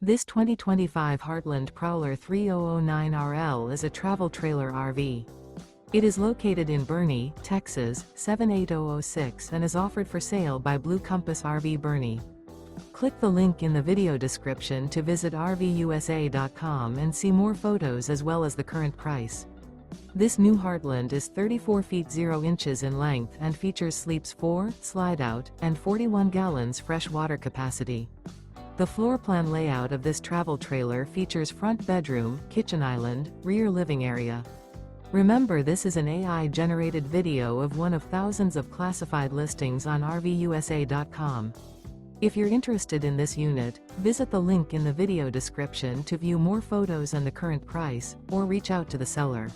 This 2025 Heartland Prowler 3009RL is a travel trailer RV. It is located in Boerne, Texas, 78006 and is offered for sale by Blue Compass RV Boerne. Click the link in the video description to visit RVUSA.com and see more photos as well as the current price. This new Heartland is 34 feet 0 inches in length and features sleeps 4, slide-out, and 41 gallons fresh water capacity. The floor plan layout of this travel trailer features front bedroom, kitchen island, rear living area. Remember, this is an AI-generated video of one of thousands of classified listings on RVUSA.com. If you're interested in this unit, visit the link in the video description to view more photos and the current price, or reach out to the seller.